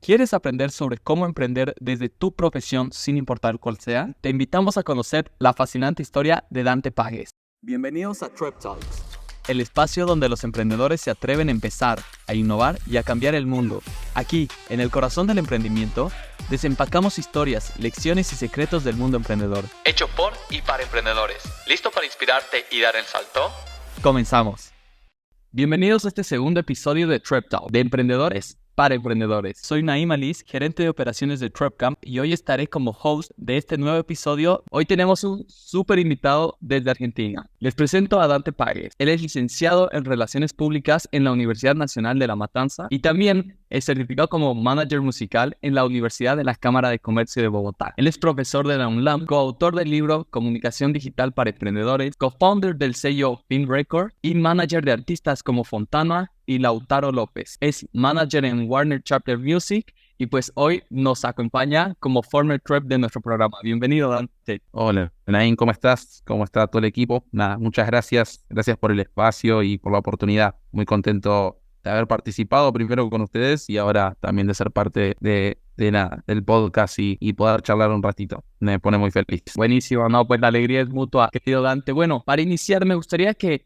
¿Quieres aprender sobre cómo emprender desde tu profesión sin importar cuál sea? Te invitamos a conocer la fascinante historia de Dante Pagues. Bienvenidos a Trep Talks, el espacio donde los emprendedores se atreven a empezar, a innovar y a cambiar el mundo. Aquí, en el corazón del emprendimiento, desempacamos historias, lecciones y secretos del mundo emprendedor. Hecho por y para emprendedores. ¿Listo para inspirarte y dar el salto? Comenzamos. Bienvenidos a este segundo episodio de Trep Talk, de emprendedores para emprendedores. Soy Naim Aliz, gerente de operaciones de TrepCamp, y hoy estaré como host de este nuevo episodio. Hoy tenemos un súper invitado desde Argentina. Les presento a Dante Pagues. Él es licenciado en Relaciones Públicas en la Universidad Nacional de La Matanza y también es certificado como manager musical en la Universidad de la Cámara de Comercio de Bogotá. Él es profesor de la UNLAM, coautor del libro Comunicación Digital para Emprendedores, co-founder del sello Pin Record y manager de artistas como Fontana y Lautaro López. Es manager en Warner Chapter Music y pues hoy nos acompaña como former Trep de nuestro programa. Bienvenido, Dante. Hola, Nain, ¿cómo estás? ¿Cómo está todo el equipo? Nada, muchas gracias. Gracias por el espacio y por la oportunidad. Muy contento de haber participado primero con ustedes y ahora también de ser parte del podcast y poder charlar un ratito. Me pone muy feliz. Buenísimo, no, pues la alegría es mutua, querido Dante. Bueno, para iniciar me gustaría que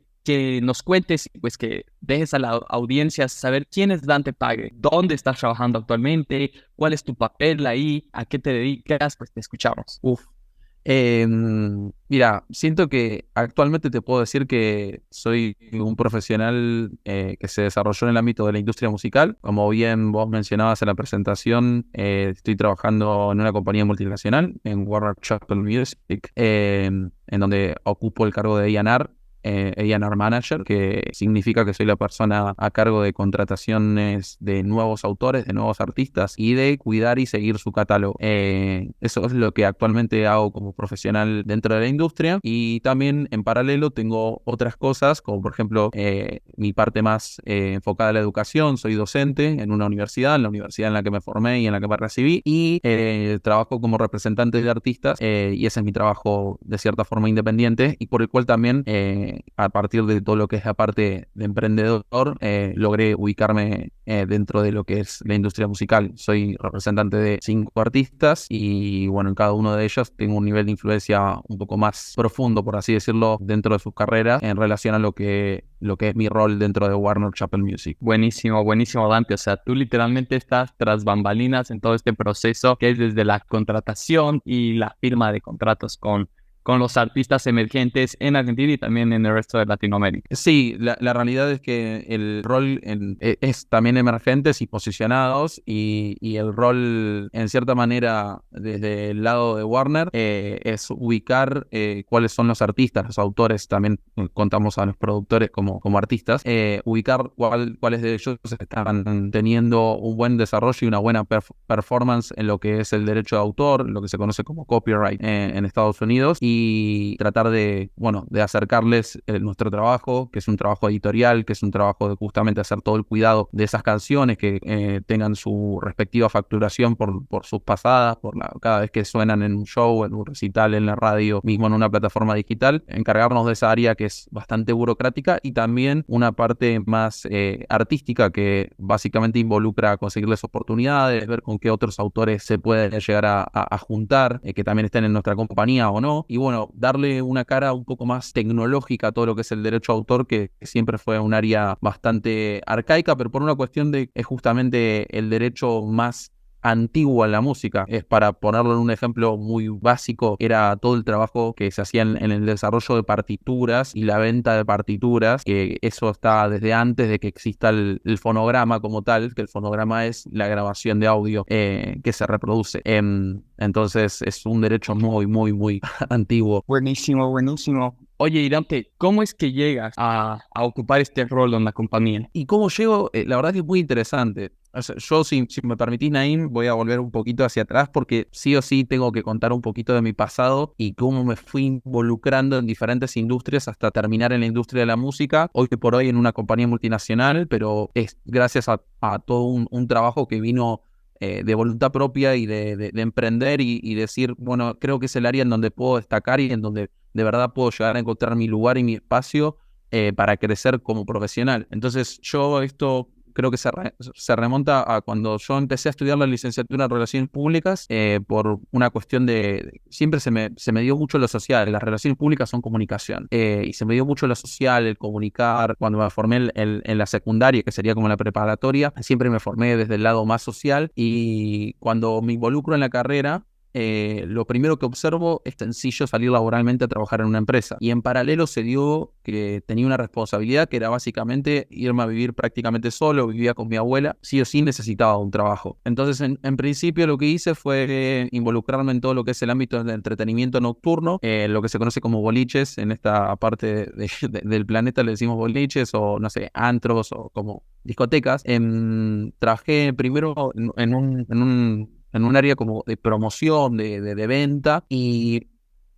nos cuentes, pues que dejes a la audiencia saber quién es Dante Pagues, dónde estás trabajando actualmente, cuál es tu papel ahí, a qué te dedicas, pues te escuchamos. Mira, siento que actualmente te puedo decir que soy un profesional que se desarrolló en el ámbito de la industria musical. Como bien vos mencionabas en la presentación, estoy trabajando en una compañía multinacional, en Warner Chappell Music, en donde ocupo el cargo de A&R Manager, que significa que soy la persona a cargo de contrataciones de nuevos autores, de nuevos artistas y de cuidar y seguir su catálogo. Eso es lo que actualmente hago como profesional dentro de la industria, y también en paralelo tengo otras cosas, como por ejemplo mi parte más enfocada a la educación. Soy docente en una universidad, en la universidad en la que me formé y en la que me recibí, y trabajo como representante de artistas, y ese es mi trabajo de cierta forma independiente, y por el cual también a partir de todo lo que es la parte de emprendedor, logré ubicarme dentro de lo que es la industria musical. Soy representante de 5 artistas y bueno, en cada uno de ellos tengo un nivel de influencia un poco más profundo, por así decirlo, dentro de sus carreras en relación a lo que es mi rol dentro de Warner Chappell Music. Buenísimo, buenísimo, Dante. O sea, tú literalmente estás tras bambalinas en todo este proceso que es desde la contratación y la firma de contratos con los artistas emergentes en Argentina y también en el resto de Latinoamérica. Sí, la realidad es que el rol es también emergentes y posicionados, y el rol, en cierta manera, desde el lado de Warner, es ubicar cuáles son los artistas, los autores. También contamos a los productores como artistas, ubicar cuáles de ellos están teniendo un buen desarrollo y una buena performance en lo que es el derecho de autor, lo que se conoce como copyright en Estados Unidos, y tratar de acercarles nuestro trabajo, que es un trabajo editorial, que es un trabajo de justamente hacer todo el cuidado de esas canciones, que tengan su respectiva facturación por sus pasadas, cada vez que suenan en un show, en un recital, en la radio, mismo en una plataforma digital. Encargarnos de esa área que es bastante burocrática, y también una parte más artística, que básicamente involucra conseguirles oportunidades, ver con qué otros autores se pueden llegar a juntar, que también estén en nuestra compañía o no, y bueno, darle una cara un poco más tecnológica a todo lo que es el derecho a autor, que siempre fue un área bastante arcaica, pero por una cuestión de es justamente el derecho más antiguo en la música. Es, para ponerlo en un ejemplo muy básico, era todo el trabajo que se hacía en el desarrollo de partituras y la venta de partituras, que eso está desde antes de que exista el fonograma como tal, que el fonograma es la grabación de audio que se reproduce. Entonces es un derecho muy, muy, muy antiguo. Buenísimo, buenísimo. Oye, Dante, ¿cómo es que llegas a ocupar este rol en la compañía? ¿Y cómo llego? La verdad que es muy interesante. O sea, yo, si me permitís, Naim, voy a volver un poquito hacia atrás, porque sí o sí tengo que contar un poquito de mi pasado y cómo me fui involucrando en diferentes industrias hasta terminar en la industria de la música. Hoy por hoy en una compañía multinacional, pero es gracias a todo un trabajo que vino de voluntad propia y de emprender y decir, bueno, creo que es el área en donde puedo destacar y en donde de verdad puedo llegar a encontrar mi lugar y mi espacio para crecer como profesional. Entonces yo esto creo que se remonta a cuando yo empecé a estudiar la licenciatura en Relaciones Públicas, por una cuestión siempre se me dio mucho lo social. Las relaciones públicas son comunicación, y se me dio mucho lo social, el comunicar. Cuando me formé en la secundaria, que sería como la preparatoria, siempre me formé desde el lado más social, y cuando me involucro en la carrera, lo primero que observo es sencillo salir laboralmente a trabajar en una empresa. Y en paralelo se dio que tenía una responsabilidad que era básicamente irme a vivir prácticamente solo. Vivía con mi abuela, sí o sí necesitaba un trabajo. Entonces en principio lo que hice fue involucrarme en todo lo que es el ámbito del entretenimiento nocturno, lo que se conoce como boliches. En esta parte del planeta le decimos boliches, o no sé, antros, o como discotecas. Trabajé primero en un área como de promoción, de venta, y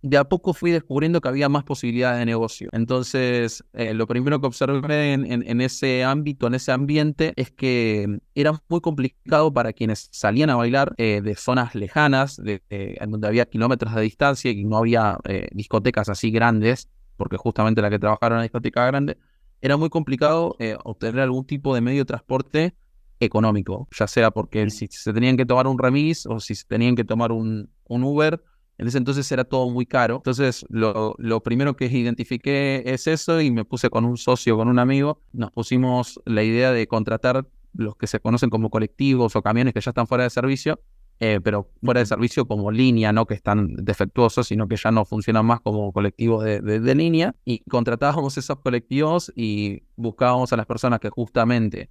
de a poco fui descubriendo que había más posibilidades de negocio. Entonces, lo primero que observé en ese ámbito, en ese ambiente, es que era muy complicado para quienes salían a bailar de zonas lejanas, en donde había kilómetros de distancia y no había discotecas así grandes, porque justamente la que trabajaba era una discoteca grande. Era muy complicado obtener algún tipo de medio de transporte económico, ya sea porque si se tenían que tomar un remis o si se tenían que tomar un Uber. En ese entonces era todo muy caro. Entonces lo primero que identifiqué es eso, y me puse con un socio, con un amigo. Nos pusimos la idea de contratar los que se conocen como colectivos o camiones que ya están fuera de servicio, pero fuera de servicio como línea, no que están defectuosos, sino que ya no funcionan más como colectivos de línea. Y contratábamos esos colectivos y buscábamos a las personas que justamente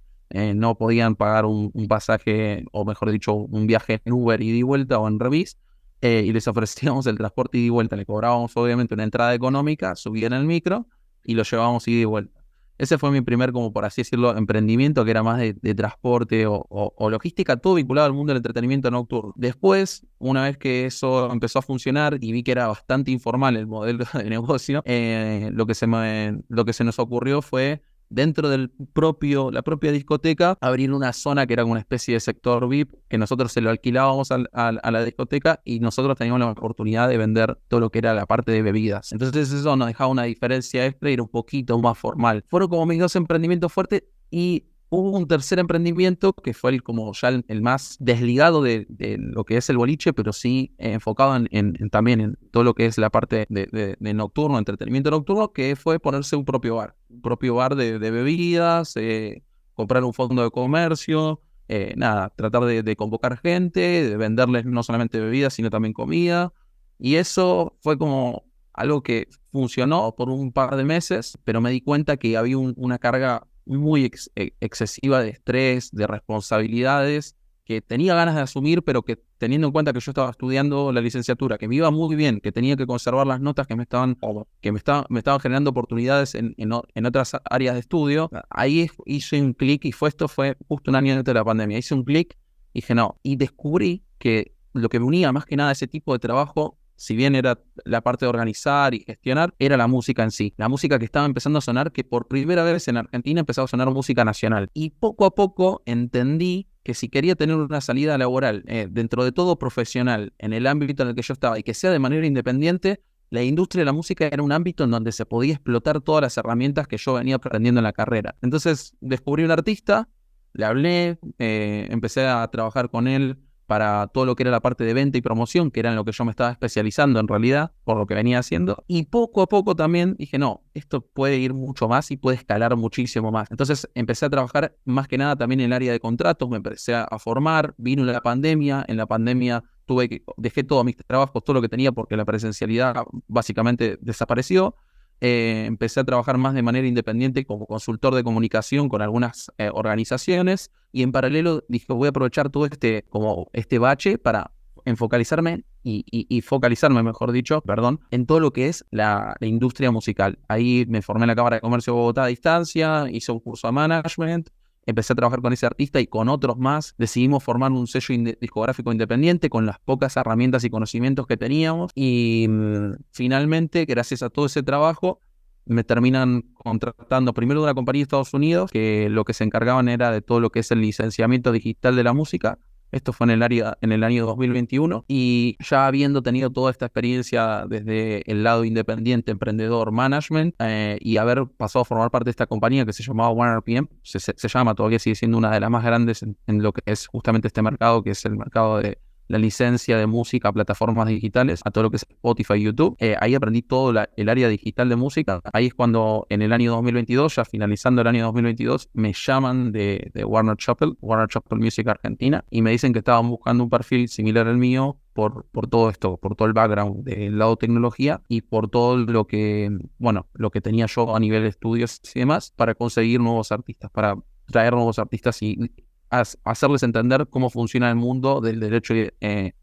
no podían pagar un pasaje, o mejor dicho, un viaje en Uber ida y vuelta o en remis, y les ofrecíamos el transporte ida y vuelta. Le cobrábamos obviamente una entrada económica, subían el micro y lo llevábamos ida y vuelta. Ese fue mi primer, como por así decirlo, emprendimiento, que era más de transporte o logística, todo vinculado al mundo del entretenimiento nocturno. Después, una vez que eso empezó a funcionar y vi que era bastante informal el modelo de negocio, lo que se nos ocurrió fue, dentro la propia discoteca, abrir una zona que era como una especie de sector VIP, que nosotros se lo alquilábamos a la discoteca, y nosotros teníamos la oportunidad de vender todo lo que era la parte de bebidas. Entonces eso nos dejaba una diferencia extra y era un poquito más formal. Fueron como mis dos emprendimientos fuertes, y hubo un tercer emprendimiento que fue como ya el más desligado de lo que es el boliche, pero sí enfocado también en todo lo que es la parte de nocturno, entretenimiento nocturno, que fue ponerse un propio bar. Un propio bar de bebidas, comprar un fondo de comercio, tratar de convocar gente, de venderles no solamente bebidas, sino también comida. Y eso fue como algo que funcionó por un par de meses, pero me di cuenta que había una carga muy excesiva de estrés, de responsabilidades, que tenía ganas de asumir, pero que, teniendo en cuenta que yo estaba estudiando la licenciatura, que me iba muy bien, que tenía que conservar las notas que me estaban me estaban generando oportunidades en otras áreas de estudio, ahí hice un clic, y esto fue justo un año antes de la pandemia. Hice un clic y dije no, y descubrí que lo que me unía más que nada a ese tipo de trabajo, si bien era la parte de organizar y gestionar, era la música en sí. La música que estaba empezando a sonar, que por primera vez en Argentina empezaba a sonar música nacional. Y poco a poco entendí que si quería tener una salida laboral, dentro de todo profesional, en el ámbito en el que yo estaba, y que sea de manera independiente, la industria de la música era un ámbito en donde se podía explotar todas las herramientas que yo venía aprendiendo en la carrera. Entonces descubrí un artista, le hablé, empecé a trabajar con él para todo lo que era la parte de venta y promoción, que era en lo que yo me estaba especializando en realidad, por lo que venía haciendo. Y poco a poco también dije, no, esto puede ir mucho más y puede escalar muchísimo más. Entonces empecé a trabajar más que nada también en el área de contratos, me empecé a formar. Vino la pandemia, en la pandemia dejé todos mis trabajos, todo lo que tenía, porque la presencialidad básicamente desapareció. Empecé a trabajar más de manera independiente como consultor de comunicación con algunas organizaciones, y en paralelo dije, voy a aprovechar todo este bache para focalizarme, mejor dicho, perdón, en todo lo que es la industria musical. Ahí me formé en la Cámara de Comercio de Bogotá a distancia, hice un curso de management, empecé a trabajar con ese artista y con otros más. Decidimos formar un sello discográfico independiente con las pocas herramientas y conocimientos que teníamos, y finalmente, gracias a todo ese trabajo, me terminan contratando primero de una compañía de Estados Unidos, que lo que se encargaban era de todo lo que es el licenciamiento digital de la música, Esto fue en el año 2021 y ya habiendo tenido toda esta experiencia desde el lado independiente, emprendedor, management y haber pasado a formar parte de esta compañía que se llamaba OneRPM, se llama, todavía sigue siendo una de las más grandes en lo que es justamente este mercado, que es el mercado de la licencia de música a plataformas digitales, a todo lo que es Spotify y YouTube. Ahí aprendí todo el área digital de música. Ahí es cuando en el año 2022, ya finalizando el año 2022, me llaman de Warner Chappell Music Argentina, y me dicen que estaban buscando un perfil similar al mío por todo esto, por todo el background del lado tecnología y por todo lo que tenía yo a nivel de estudios y demás, para conseguir nuevos artistas, para traer nuevos artistas y hacerles entender cómo funciona el mundo del derecho de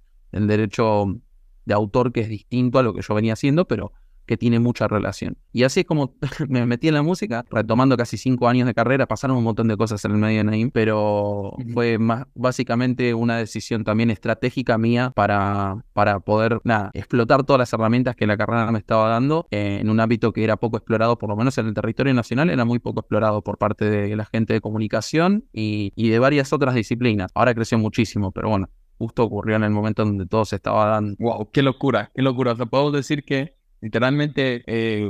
autor, que es distinto a lo que yo venía haciendo, pero que tiene mucha relación. Y así es como me metí en la música, retomando casi 5 años de carrera. Pasaron un montón de cosas en el medio de Naim, pero fue básicamente una decisión también estratégica mía para poder explotar todas las herramientas que la carrera me estaba dando en un ámbito que era poco explorado, por lo menos en el territorio nacional, era muy poco explorado por parte de la gente de comunicación y de varias otras disciplinas. Ahora creció muchísimo, pero bueno, justo ocurrió en el momento donde todo se estaba dando. Wow, qué locura, qué locura. O sea, puedo decir que literalmente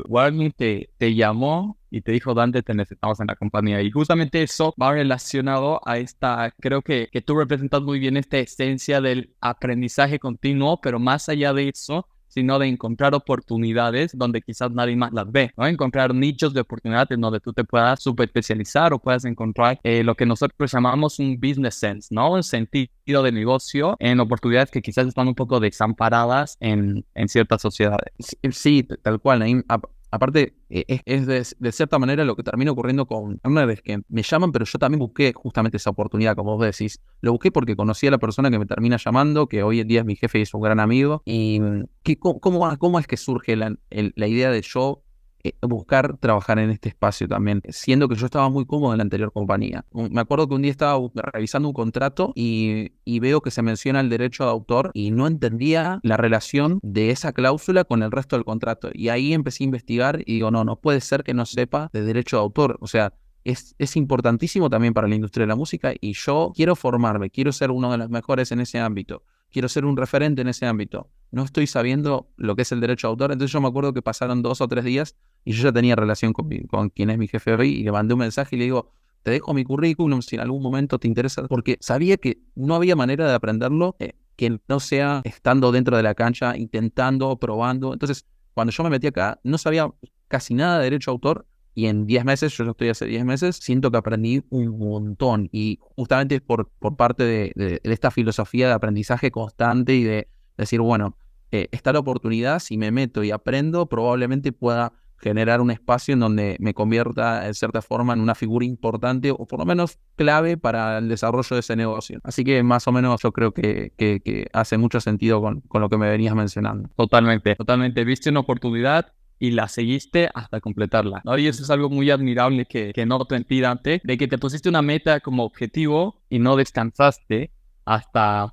Warner te llamó y te dijo, Dante, te necesitamos en la compañía. Y justamente eso va relacionado a creo que tú representas muy bien esta esencia del aprendizaje continuo, pero más allá de eso, sino de encontrar oportunidades donde quizás nadie más las ve, ¿no? Encontrar nichos de oportunidades donde tú te puedas subespecializar o puedas encontrar lo que nosotros llamamos un business sense, ¿no? Un sentido de negocio en oportunidades que quizás están un poco desamparadas en ciertas sociedades. Sí, tal cual, Naim. Aparte, es de cierta manera lo que termina ocurriendo con Warner, es que me llaman, pero yo también busqué justamente esa oportunidad, como vos decís. Lo busqué porque conocí a la persona que me termina llamando, que hoy en día es mi jefe y es un gran amigo. Y ¿cómo es que surge la idea de yo buscar trabajar en este espacio también, siendo que yo estaba muy cómodo en la anterior compañía? Me acuerdo que un día estaba revisando un contrato y veo que se menciona el derecho de autor y no entendía la relación de esa cláusula con el resto del contrato. Y ahí empecé a investigar y digo, no puede ser que no sepa de derecho de autor. O sea, es importantísimo también para la industria de la música y yo quiero formarme, quiero ser uno de los mejores en ese ámbito, quiero ser un referente en ese ámbito. No estoy sabiendo lo que es el derecho de autor. Entonces yo me acuerdo que pasaron 2 o 3 días y yo ya tenía relación con quien es mi jefe hoy y le mandé un mensaje y le digo, te dejo mi currículum si en algún momento te interesa, porque sabía que no había manera de aprenderlo que no sea estando dentro de la cancha, intentando, probando. Entonces, cuando yo me metí acá, no sabía casi nada de derecho de autor. Y en 10 meses, yo estoy hace 10 meses, siento que aprendí un montón. Y justamente es por parte de esta filosofía de aprendizaje constante y de decir, bueno, está la oportunidad, si me meto y aprendo, probablemente pueda generar un espacio en donde me convierta, en cierta forma, en una figura importante o por lo menos clave para el desarrollo de ese negocio. Así que más o menos yo creo que hace mucho sentido con lo que me venías mencionando. Totalmente. Viste una oportunidad y la seguiste hasta completarla, ¿no? Y eso es algo muy admirable que noto en ti, Dante, de que te pusiste una meta como objetivo y no descansaste hasta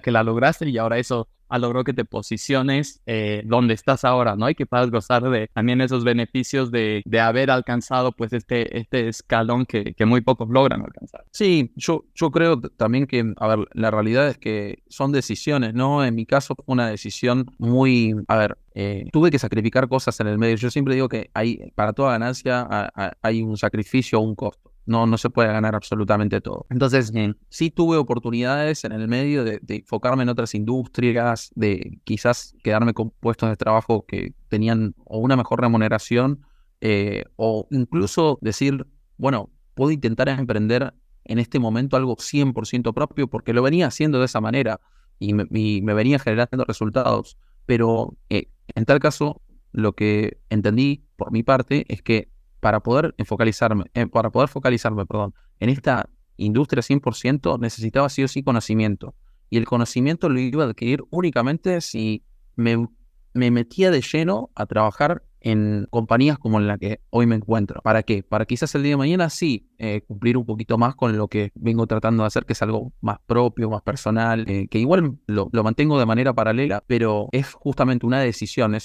que la lograste, y ahora eso logró que te posiciones donde estás ahora, ¿no? Y que puedas gozar de también esos beneficios de haber alcanzado pues este escalón que muy pocos logran alcanzar. Sí, yo creo también que, a ver, la realidad es que son decisiones, ¿no? En mi caso fue una decisión muy, tuve que sacrificar cosas en el medio. Yo siempre digo que para toda ganancia hay un sacrificio o un costo. No se puede ganar absolutamente todo. Entonces, sí tuve oportunidades en el medio de enfocarme en otras industrias, de quizás quedarme con puestos de trabajo que tenían o una mejor remuneración, o incluso decir, bueno, puedo intentar emprender en este momento algo 100% propio, porque lo venía haciendo de esa manera y me venía generando resultados. Pero en tal caso, lo que entendí por mi parte es que para poder focalizarme, en esta industria 100%, necesitaba sí o sí conocimiento. Y el conocimiento lo iba a adquirir únicamente si me metía de lleno a trabajar en compañías como en la que hoy me encuentro. ¿Para qué? Para quizás el día de mañana sí cumplir un poquito más con lo que vengo tratando de hacer, que es algo más propio, más personal, que igual lo mantengo de manera paralela, pero es justamente una decisión,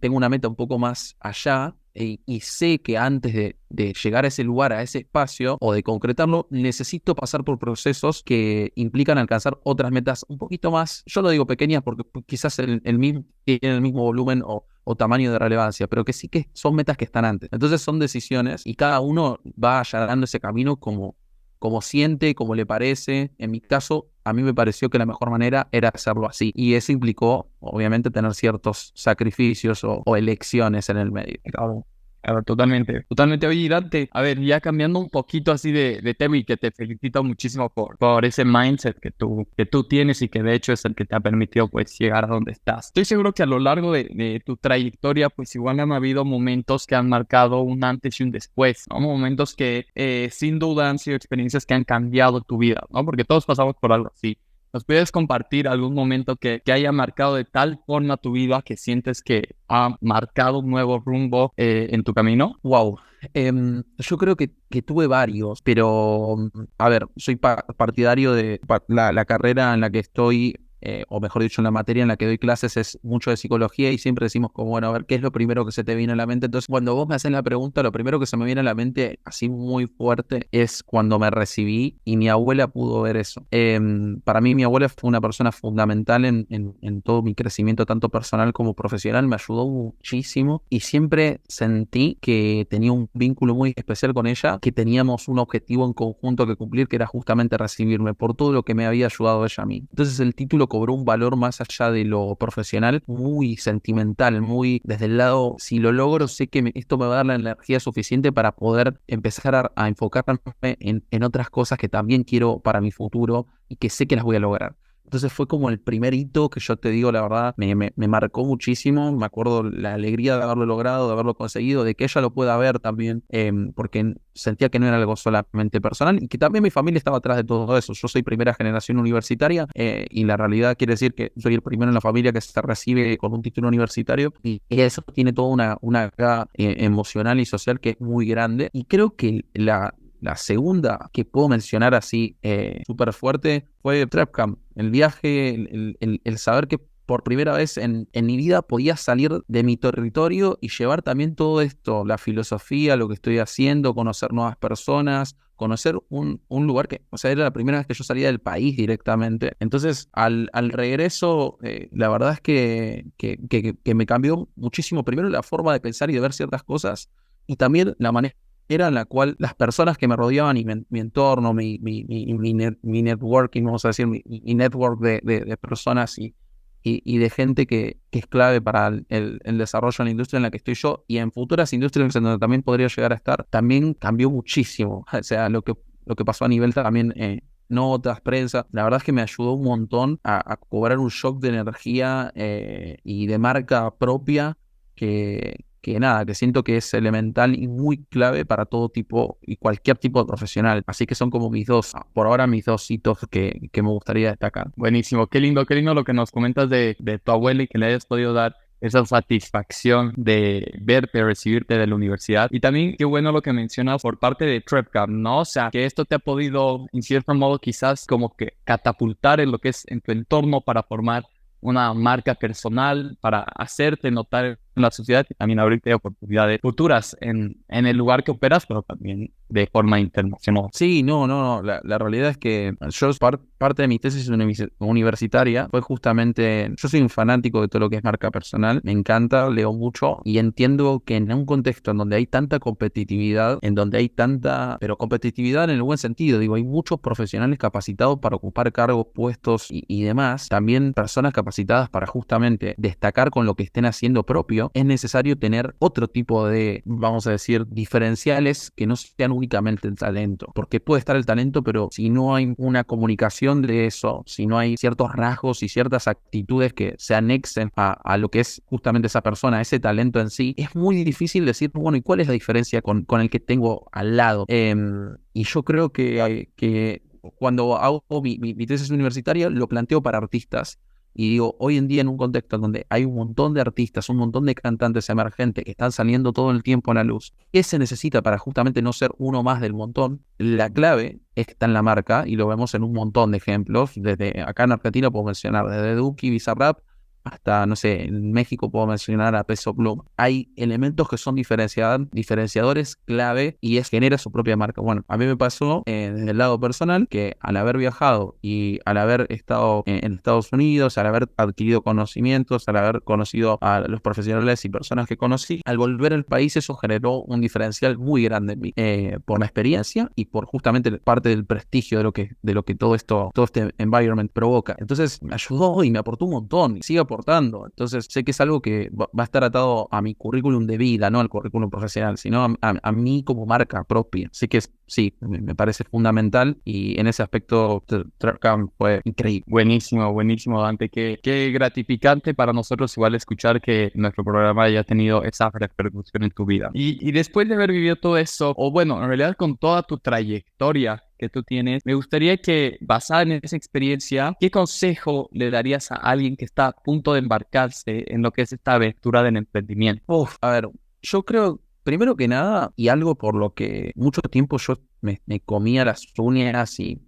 tengo una meta un poco más allá, y sé que antes de llegar a ese lugar, a ese espacio o de concretarlo, necesito pasar por procesos que implican alcanzar otras metas un poquito más, yo lo digo pequeñas porque quizás tienen el mismo volumen o tamaño de relevancia, pero que sí que son metas que están antes. Entonces son decisiones y cada uno va allanando ese camino como siente, como le parece. En mi caso, a mí me pareció que la mejor manera era hacerlo así. Y eso implicó, obviamente, tener ciertos sacrificios o elecciones en el medio. Claro, totalmente. Oye, Dante, a ver, ya cambiando un poquito así de tema y que te felicito muchísimo por ese mindset que tú tienes y que de hecho es el que te ha permitido pues llegar a donde estás. Estoy seguro que a lo largo de tu trayectoria pues igual han habido momentos que han marcado un antes y un después, ¿no? Momentos que sin duda han sido experiencias que han cambiado tu vida, ¿no? Porque todos pasamos por algo así. ¿Nos puedes compartir algún momento que haya marcado de tal forma tu vida que sientes que ha marcado un nuevo rumbo en tu camino? Wow. Yo creo que tuve varios, pero a ver, soy partidario de la carrera en la que estoy, o mejor dicho, en la materia en la que doy clases es mucho de psicología y siempre decimos como, bueno, a ver, ¿qué es lo primero que se te viene a la mente? Entonces, cuando vos me haces la pregunta, lo primero que se me viene a la mente, así muy fuerte, es cuando me recibí y mi abuela pudo ver eso. Para mí, mi abuela fue una persona fundamental en todo mi crecimiento, tanto personal como profesional, me ayudó muchísimo y siempre sentí que tenía un vínculo muy especial con ella, que teníamos un objetivo en conjunto que cumplir, que era justamente recibirme por todo lo que me había ayudado ella a mí. Entonces, el título cobró un valor más allá de lo profesional, muy sentimental, muy desde el lado, si lo logro, sé que esto me va a dar la energía suficiente para poder empezar a enfocarme en otras cosas que también quiero para mi futuro y que sé que las voy a lograr. Entonces fue como el primer hito que yo te digo, la verdad, me marcó muchísimo. Me acuerdo la alegría de haberlo logrado, de haberlo conseguido, de que ella lo pueda ver también, porque sentía que no era algo solamente personal y que también mi familia estaba atrás de todo eso. Yo soy primera generación universitaria y la realidad quiere decir que soy el primero en la familia que se recibe con un título universitario y eso tiene toda una carga emocional y social que es muy grande. Y creo que la segunda que puedo mencionar así súper fuerte fue TrepCamp. El viaje, el saber que por primera vez en mi vida podía salir de mi territorio y llevar también todo esto, la filosofía, lo que estoy haciendo, conocer nuevas personas, conocer un lugar que, o sea, era la primera vez que yo salía del país directamente. Entonces, al regreso, la verdad es que me cambió muchísimo, primero la forma de pensar y de ver ciertas cosas y también la manera en la cual las personas que me rodeaban y mi entorno, mi networking, vamos a decir, mi network de personas y de gente que es clave para el desarrollo en la industria en la que estoy yo y en futuras industrias en donde también podría llegar a estar, también cambió muchísimo. O sea, lo que pasó a nivel también notas, prensa, la verdad es que me ayudó un montón a cobrar un shock de energía y de marca propia que nada, que siento que es elemental y muy clave para todo tipo y cualquier tipo de profesional. Así que son como por ahora mis dos hitos que me gustaría destacar. Buenísimo, qué lindo lo que nos comentas de tu abuela y que le hayas podido dar esa satisfacción de verte, recibirte de la universidad. Y también qué bueno lo que mencionas por parte de TrepCamp, ¿no? O sea, que esto te ha podido, en cierto modo, quizás como que catapultar en lo que es en tu entorno para formar una marca personal, para hacerte notar en la sociedad y también abrirte oportunidades futuras en el lugar que operas, pero también de forma internacional. Sí, no. La realidad es que yo parte de mi tesis universitaria fue justamente, yo soy un fanático de todo lo que es marca personal, me encanta, leo mucho y entiendo que en un contexto en donde hay tanta competitividad, pero competitividad en el buen sentido, digo, hay muchos profesionales capacitados para ocupar cargos, puestos y demás, también personas capacitadas para justamente destacar con lo que estén haciendo propio, es necesario tener otro tipo de, vamos a decir, diferenciales que no sean únicamente el talento, porque puede estar el talento, pero si no hay una comunicación de eso, si no hay ciertos rasgos y ciertas actitudes que se anexen a lo que es justamente esa persona, ese talento en sí, es muy difícil decir, bueno, ¿y cuál es la diferencia con el que tengo al lado? Y yo creo que cuando hago mi tesis universitaria lo planteo para artistas. Y digo, hoy en día en un contexto donde hay un montón de artistas, un montón de cantantes emergentes que están saliendo todo el tiempo a la luz, ¿qué se necesita para justamente no ser uno más del montón? La clave está en la marca y lo vemos en un montón de ejemplos. Desde acá en Argentina puedo mencionar desde Duki, Bizarrap, hasta, no sé, en México puedo mencionar a Peso Pluma. Hay elementos que son diferenciadores clave y genera su propia marca. Bueno, a mí me pasó desde el lado personal que al haber viajado y al haber estado en Estados Unidos, al haber adquirido conocimientos, al haber conocido a los profesionales y personas que conocí, al volver al país eso generó un diferencial muy grande en mí, por la experiencia y por justamente parte del prestigio de lo que todo este environment provoca. Entonces me ayudó y me aportó un montón y sigue aportando. Entonces sé que es algo que va a estar atado a mi currículum de vida, no al currículum profesional, sino a mí como marca propia. Así que sí, me parece fundamental y en ese aspecto TrapCamp fue increíble. Buenísimo, buenísimo, Dante. Qué gratificante para nosotros igual escuchar que nuestro programa haya tenido esa repercusión en tu vida. Y después de haber vivido todo eso, o bueno, en realidad con toda tu trayectoria que tú tienes, me gustaría que, basada en esa experiencia, ¿qué consejo le darías a alguien que está a punto de embarcarse en lo que es esta aventura del emprendimiento? A ver, yo creo, primero que nada, y algo por lo que mucho tiempo yo me comía las uñas y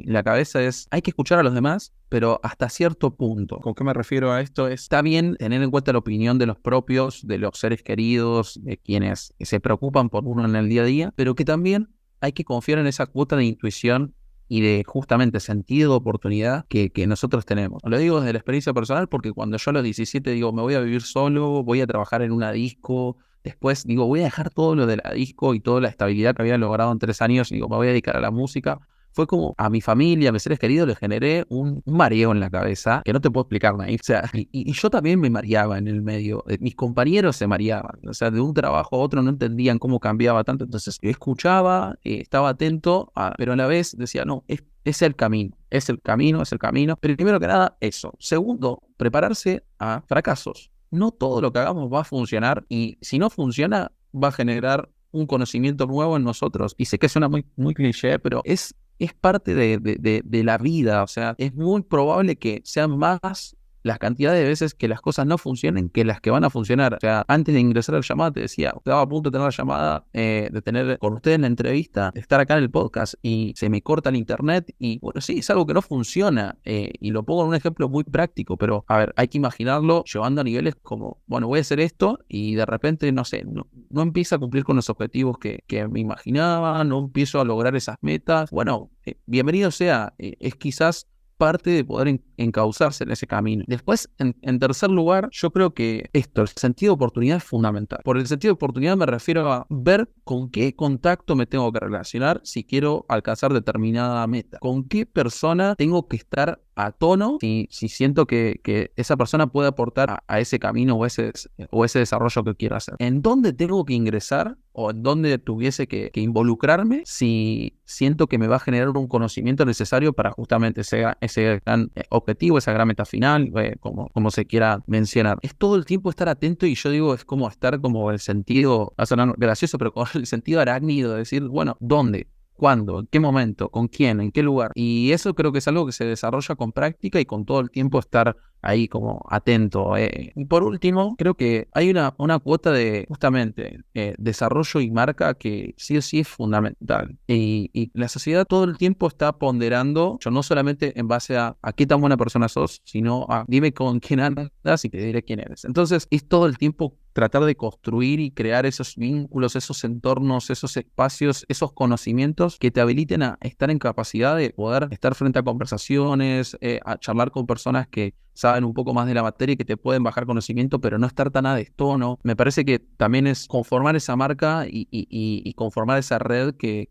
la cabeza es, hay que escuchar a los demás, pero hasta cierto punto. ¿Con qué me refiero a esto? Está bien tener en cuenta la opinión de los propios, de los seres queridos, de quienes se preocupan por uno en el día a día, pero que también hay que confiar en esa cuota de intuición y de justamente sentido de oportunidad que nosotros tenemos. Lo digo desde la experiencia personal porque cuando yo a los 17 digo, me voy a vivir solo, voy a trabajar en una disco, después digo, voy a dejar todo lo de la disco y toda la estabilidad que había logrado en 3 años, digo, me voy a dedicar a la música. Fue como a mi familia, a mis seres queridos, les generé un mareo en la cabeza que no te puedo explicar, Naif. O sea, y yo también me mareaba en el medio. Mis compañeros se mareaban. O sea, de un trabajo a otro no entendían cómo cambiaba tanto. Entonces, yo escuchaba, estaba atento, pero a la vez decía, no, es el camino. Es el camino, es el camino. Pero primero que nada, eso. Segundo, prepararse a fracasos. No todo lo que hagamos va a funcionar y si no funciona, va a generar un conocimiento nuevo en nosotros. Y sé que suena muy, muy cliché, pero es parte de la vida. O sea, es muy probable que sean más las cantidades de veces que las cosas no funcionen que las que van a funcionar. O sea, antes de ingresar a la llamada te decía, estaba a punto de tener la llamada, de tener con ustedes la entrevista, de estar acá en el podcast y se me corta el internet y bueno, sí, es algo que no funciona, y lo pongo en un ejemplo muy práctico, pero a ver, hay que imaginarlo llevando a niveles como, bueno, voy a hacer esto y de repente, no sé, no empiezo a cumplir con los objetivos que me imaginaba, no empiezo a lograr esas metas. Bueno, bienvenido sea, es quizás parte de poder encauzarse en ese camino. Después, en tercer lugar, yo creo que el sentido de oportunidad es fundamental. Por el sentido de oportunidad me refiero a ver con qué contacto me tengo que relacionar si quiero alcanzar determinada meta. Con qué persona tengo que estar a tono si siento que esa persona puede aportar a ese camino o ese desarrollo que quiero hacer. ¿En dónde tengo que ingresar o en dónde tuviese que involucrarme si siento que me va a generar un conocimiento necesario para justamente ese gran objetivo, esa gran meta final, como se quiera mencionar? Es todo el tiempo estar atento y yo digo, es como estar como el sentido, va a sonar gracioso, pero con el sentido arácnido de decir, bueno, ¿dónde? ¿Cuándo? ¿En qué momento? ¿Con quién? ¿En qué lugar? Y eso creo que es algo que se desarrolla con práctica y con todo el tiempo estar ahí como atento. Y por último, creo que hay una cuota de justamente desarrollo y marca que sí o sí es fundamental. Y la sociedad todo el tiempo está ponderando, yo no solamente en base a qué tan buena persona sos, sino a dime con quién andas y te diré quién eres. Entonces es todo el tiempo tratar de construir y crear esos vínculos, esos entornos, esos espacios, esos conocimientos que te habiliten a estar en capacidad de poder estar frente a conversaciones, a charlar con personas que saben un poco más de la materia y que te pueden bajar conocimiento, pero no estar tan a destono. Me parece que también es conformar esa marca y conformar esa red que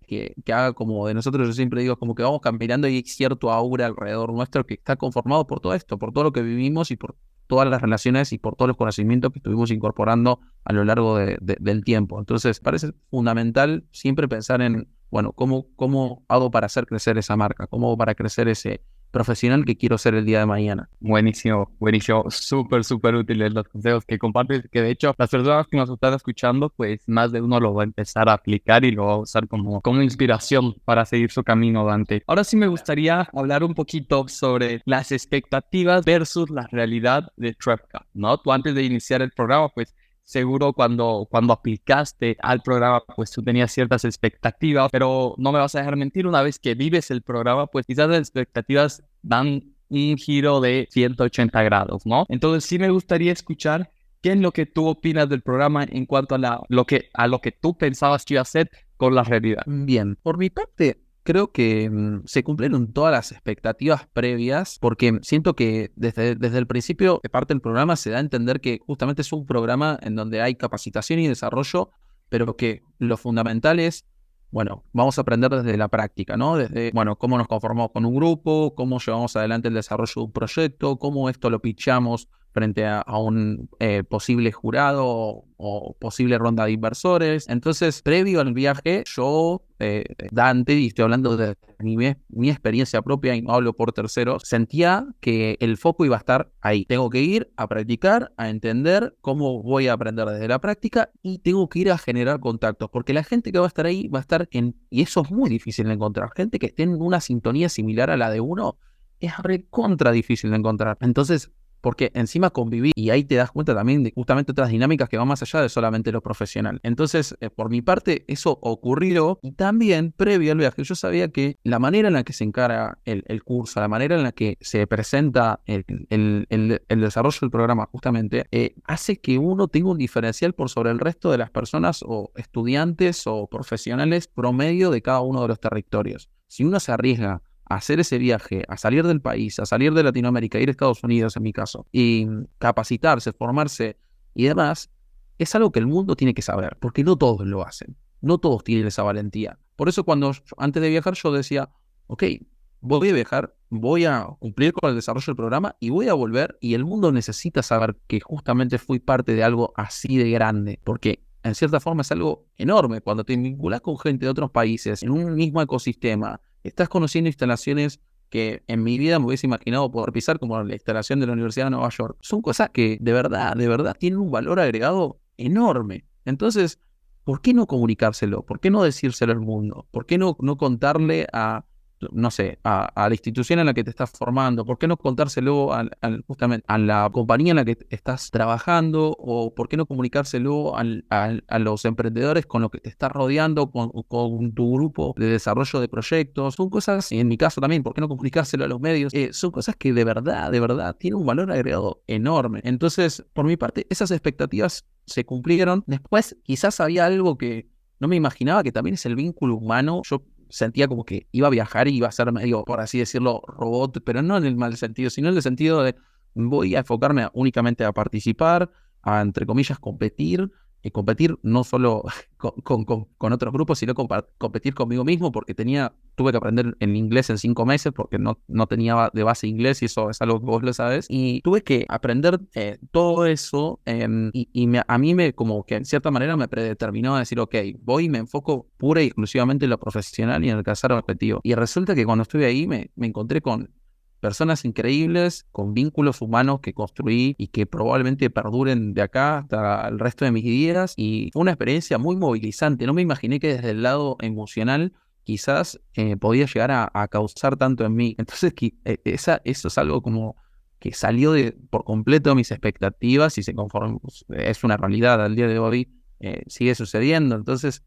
haga como de nosotros. Yo siempre digo, como que vamos caminando y hay cierto aura alrededor nuestro que está conformado por todo esto, por todo lo que vivimos y por todas las relaciones y por todos los conocimientos que estuvimos incorporando a lo largo del tiempo. Entonces, parece fundamental siempre pensar en, bueno, ¿cómo hago para hacer crecer esa marca? ¿Cómo hago para crecer ese profesional que quiero ser el día de mañana? Buenísimo, buenísimo. Súper, súper útiles los consejos que compartes, que de hecho las personas que nos están escuchando, pues más de uno lo va a empezar a aplicar y lo va a usar como inspiración para seguir su camino, Dante. Ahora sí me gustaría hablar un poquito sobre las expectativas versus la realidad de TrapCamp, ¿no? Tú antes de iniciar el programa, pues seguro cuando aplicaste al programa, pues tú tenías ciertas expectativas, pero no me vas a dejar mentir, una vez que vives el programa, pues quizás las expectativas van un giro de 180 grados, ¿no? Entonces sí me gustaría escuchar qué es lo que tú opinas del programa en cuanto a lo que tú pensabas que iba a ser con la realidad. Bien, por mi parte, creo que se cumplieron todas las expectativas previas, porque siento que desde el principio de parte del programa se da a entender que justamente es un programa en donde hay capacitación y desarrollo, pero que lo fundamental es, bueno, vamos a aprender desde la práctica, ¿no? Desde, bueno, cómo nos conformamos con un grupo, cómo llevamos adelante el desarrollo de un proyecto, cómo esto lo pitchamos frente a un posible jurado o posible ronda de inversores. Entonces, previo al viaje, yo, Dante, y estoy hablando de mi experiencia propia y no hablo por terceros, sentía que el foco iba a estar ahí. Tengo que ir a practicar, a entender cómo voy a aprender desde la práctica y tengo que ir a generar contactos, porque la gente que va a estar ahí va a estar y eso es muy difícil de encontrar, gente que esté en una sintonía similar a la de uno, es recontra difícil de encontrar. Entonces, porque encima conviví y ahí te das cuenta también de justamente otras dinámicas que van más allá de solamente lo profesional. Entonces, por mi parte, eso ocurrió y también previo al viaje yo sabía que la manera en la que se encara el curso, la manera en la que se presenta el desarrollo del programa justamente, hace que uno tenga un diferencial por sobre el resto de las personas o estudiantes o profesionales promedio de cada uno de los territorios. Si uno se arriesga a hacer ese viaje, a salir del país, a salir de Latinoamérica, ir a Estados Unidos en mi caso, y capacitarse, formarse y demás, es algo que el mundo tiene que saber, porque no todos lo hacen, no todos tienen esa valentía. Por eso antes de viajar yo decía, ok, voy a viajar, voy a cumplir con el desarrollo del programa y voy a volver, y el mundo necesita saber que justamente fui parte de algo así de grande, porque en cierta forma es algo enorme cuando te vinculas con gente de otros países en un mismo ecosistema. Estás conociendo instalaciones que en mi vida me hubiese imaginado poder pisar, como la instalación de la Universidad de Nueva York. Son cosas que de verdad tienen un valor agregado enorme. Entonces, ¿por qué no comunicárselo? ¿Por qué no decírselo al mundo? ¿Por qué no contarle no sé, a la institución en la que te estás formando? ¿Por qué no contárselo justamente a la compañía en la que estás trabajando? ¿O por qué no comunicárselo a los emprendedores con los que te estás rodeando, con tu grupo de desarrollo de proyectos? Son cosas, y en mi caso también, ¿por qué no comunicárselo a los medios? Son cosas que de verdad tienen un valor agregado enorme. Entonces, por mi parte, esas expectativas se cumplieron. Después, quizás había algo que no me imaginaba, que también es el vínculo humano. Yo sentía como que iba a viajar y iba a ser medio, por así decirlo, robot, pero no en el mal sentido, sino en el sentido de voy a enfocarme únicamente a participar, a, entre comillas, competir, y competir no solo con otros grupos, sino competir conmigo mismo, porque tuve que aprender el inglés en 5 meses, porque no tenía de base inglés, y eso es algo que vos lo sabes, y tuve que aprender todo eso, a mí como que en cierta manera me predeterminó a decir, ok, voy y me enfoco pura y exclusivamente en lo profesional y en alcanzar el objetivo. Y resulta que cuando estuve ahí me encontré con personas increíbles, con vínculos humanos que construí y que probablemente perduren de acá hasta el resto de mis días. Y fue una experiencia muy movilizante. No me imaginé que desde el lado emocional quizás podía llegar a causar tanto en mí. Entonces eso es algo como que salió por completo de mis expectativas y se conformó. Es una realidad al día de hoy, sigue sucediendo. Entonces,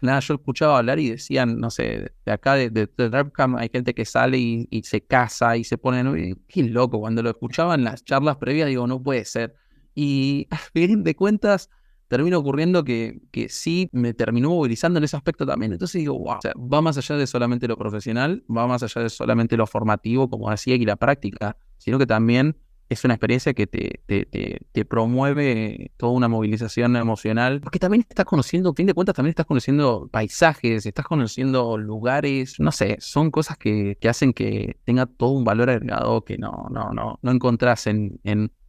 nada, yo escuchaba hablar y decían, no sé, de acá de DrepCamp hay gente que sale y se casa y se pone, ¿no? Qué loco, cuando lo escuchaba en las charlas previas digo, no puede ser. Y a fin de cuentas termina ocurriendo que sí me terminó movilizando en ese aspecto también. Entonces digo, wow, o sea, va más allá de solamente lo profesional, va más allá de solamente lo formativo, como decía, y la práctica, sino que también es una experiencia que te promueve toda una movilización emocional, porque también estás conociendo, a fin de cuentas, también estás conociendo paisajes, estás conociendo lugares, no sé, son cosas que hacen que tenga todo un valor agregado que no encontrás en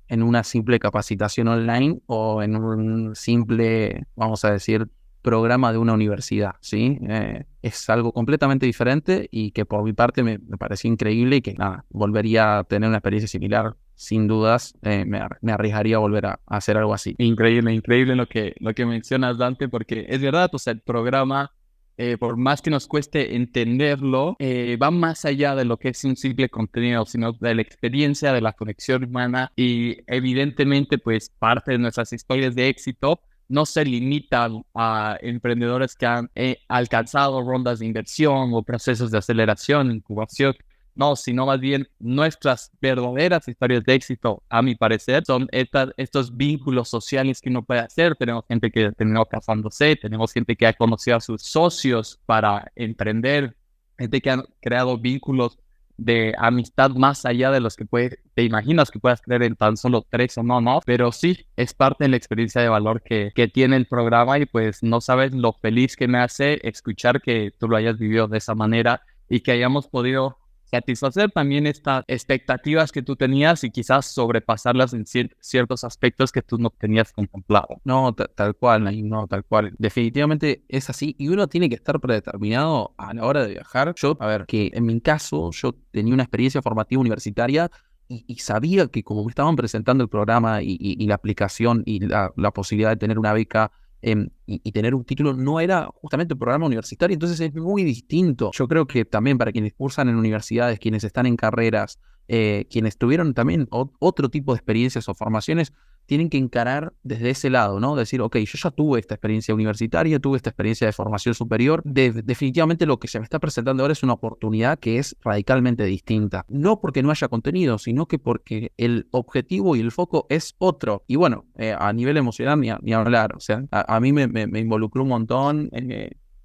una simple capacitación online o en un simple, vamos a decir, programa de una universidad, ¿sí? Es algo completamente diferente y que por mi parte me pareció increíble y que nada, volvería a tener una experiencia similar. Sin dudas, me arriesgaría a volver a hacer algo así. Increíble lo que mencionas, Dante, porque es verdad, o sea, el programa, por más que nos cueste entenderlo, va más allá de lo que es un simple contenido, sino de la experiencia, de la conexión humana, y evidentemente, pues, parte de nuestras historias de éxito no se limitan a emprendedores que han alcanzado rondas de inversión o procesos de aceleración, incubación, no, sino más bien nuestras verdaderas historias de éxito, a mi parecer, son estos vínculos sociales que uno puede hacer. Tenemos gente que terminó casándose, tenemos gente que ha conocido a sus socios para emprender, gente que ha creado vínculos de amistad más allá de los que te imaginas que puedas creer en tan solo 3 o no, pero sí, es parte de la experiencia de valor que tiene el programa, y pues no sabes lo feliz que me hace escuchar que tú lo hayas vivido de esa manera y que hayamos podido satisfacer también estas expectativas que tú tenías y quizás sobrepasarlas en ciertos aspectos que tú no tenías contemplado. No, tal cual, Naim, no, tal cual. Definitivamente es así, y uno tiene que estar predeterminado a la hora de viajar. Yo, a ver, que en mi caso, yo tenía una experiencia formativa universitaria y sabía que como me estaban presentando el programa y la aplicación y la posibilidad de tener una beca y tener un título, no era justamente un programa universitario, entonces es muy distinto. Yo creo que también para quienes cursan en universidades, quienes están en carreras, quienes tuvieron también otro tipo de experiencias o formaciones, tienen que encarar desde ese lado, ¿no? Decir, ok, yo ya tuve esta experiencia universitaria, tuve esta experiencia de formación superior. Definitivamente lo que se me está presentando ahora es una oportunidad que es radicalmente distinta. No porque no haya contenido, sino que porque el objetivo y el foco es otro. Y bueno, a nivel emocional ni hablar. O sea, a mí me involucró un montón.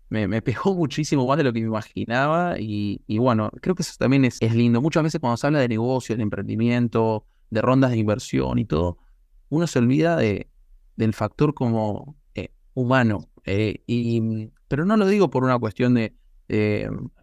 Me pegó muchísimo más de lo que me imaginaba y bueno, creo que eso también es lindo. Muchas veces cuando se habla de negocios, de emprendimiento, de rondas de inversión y todo, uno se olvida del factor como humano. Pero no lo digo por una cuestión de,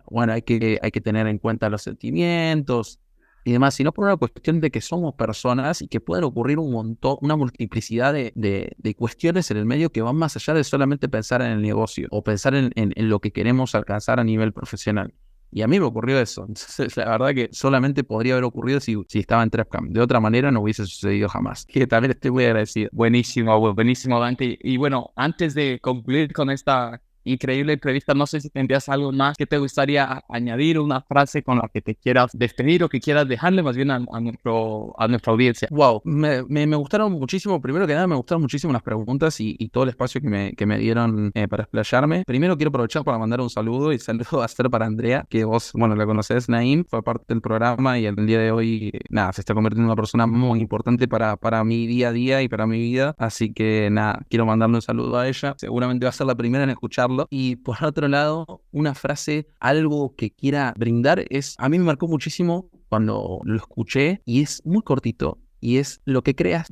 bueno, hay que tener en cuenta los sentimientos y demás, sino por una cuestión de que somos personas y que pueden ocurrir un montón, una multiplicidad de cuestiones en el medio que van más allá de solamente pensar en el negocio o pensar en lo que queremos alcanzar a nivel profesional. Y a mí me ocurrió eso. Entonces, la verdad que solamente podría haber ocurrido si estaba en TrepCamp. De otra manera no hubiese sucedido jamás. Que también estoy muy agradecido. Buenísimo, Dante. Y bueno, antes de concluir con esta increíble entrevista, no sé si tendrías algo más que te gustaría añadir, una frase con la que te quieras despedir o que quieras dejarle más bien a nuestra audiencia. Wow, me gustaron muchísimo. Primero que nada, me gustaron muchísimo las preguntas y todo el espacio que me dieron para explayarme. Primero quiero aprovechar para mandar un saludo, y saludo a hacer para Andrea, que vos, bueno, la conocés, Naim, fue parte del programa y el día de hoy, nada, se está convirtiendo en una persona muy importante para mi día a día y para mi vida. Así que nada, quiero mandarle un saludo a ella. Seguramente va a ser la primera en escucharlo. Y por otro lado, una frase, algo que quiera brindar, a mí me marcó muchísimo cuando lo escuché y es muy cortito. Y es lo que crees,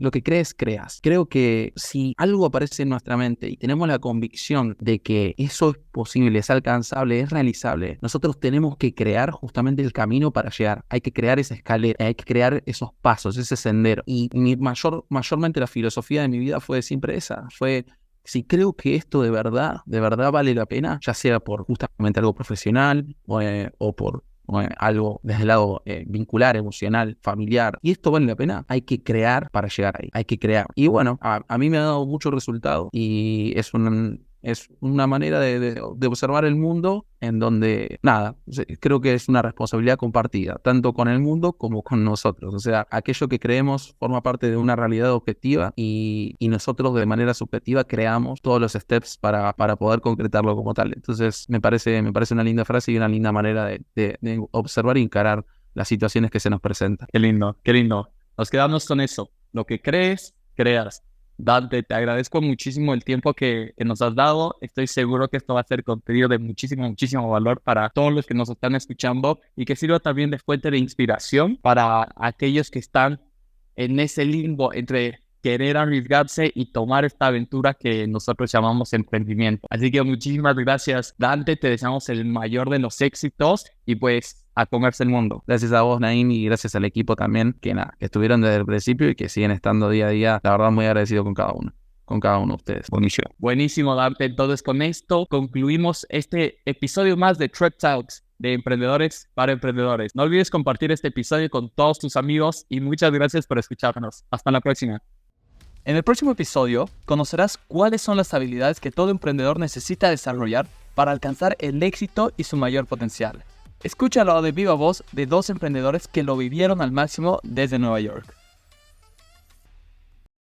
creas. Creo que si algo aparece en nuestra mente y tenemos la convicción de que eso es posible, es alcanzable, es realizable, nosotros tenemos que crear justamente el camino para llegar. Hay que crear esa escalera, hay que crear esos pasos, ese sendero. Y mayormente la filosofía de mi vida fue siempre esa. Fue, si creo que esto de verdad vale la pena, ya sea por justamente algo profesional o por algo desde el lado vincular, emocional, familiar, y esto vale la pena, hay que crear para llegar ahí, hay que crear. Y bueno, a mí me ha dado mucho resultado y es una manera de observar el mundo en donde, nada, creo que es una responsabilidad compartida, tanto con el mundo como con nosotros. O sea, aquello que creemos forma parte de una realidad objetiva y nosotros de manera subjetiva creamos todos los steps para poder concretarlo como tal. Entonces, me parece una linda frase y una linda manera de observar y encarar las situaciones que se nos presentan. Qué lindo, qué lindo. Nos quedamos con eso. Lo que crees, creas. Dante, te agradezco muchísimo el tiempo que nos has dado. Estoy seguro que esto va a ser contenido de muchísimo valor para todos los que nos están escuchando y que sirva también de fuente de inspiración para aquellos que están en ese limbo entre querer arriesgarse y tomar esta aventura que nosotros llamamos emprendimiento. Así que muchísimas gracias, Dante. Te deseamos el mayor de los éxitos y pues a comerse el mundo. Gracias a vos, Naim, y gracias al equipo también, que estuvieron desde el principio y que siguen estando día a día. La verdad, muy agradecido con cada uno de ustedes. Buenísimo, Dante. Entonces, con esto concluimos este episodio más de Trep Talks, de emprendedores para emprendedores. No olvides compartir este episodio con todos tus amigos y muchas gracias por escucharnos. Hasta la próxima. En el próximo episodio conocerás cuáles son las habilidades que todo emprendedor necesita desarrollar para alcanzar el éxito y su mayor potencial. Escúchalo de viva voz de 2 emprendedores que lo vivieron al máximo desde Nueva York.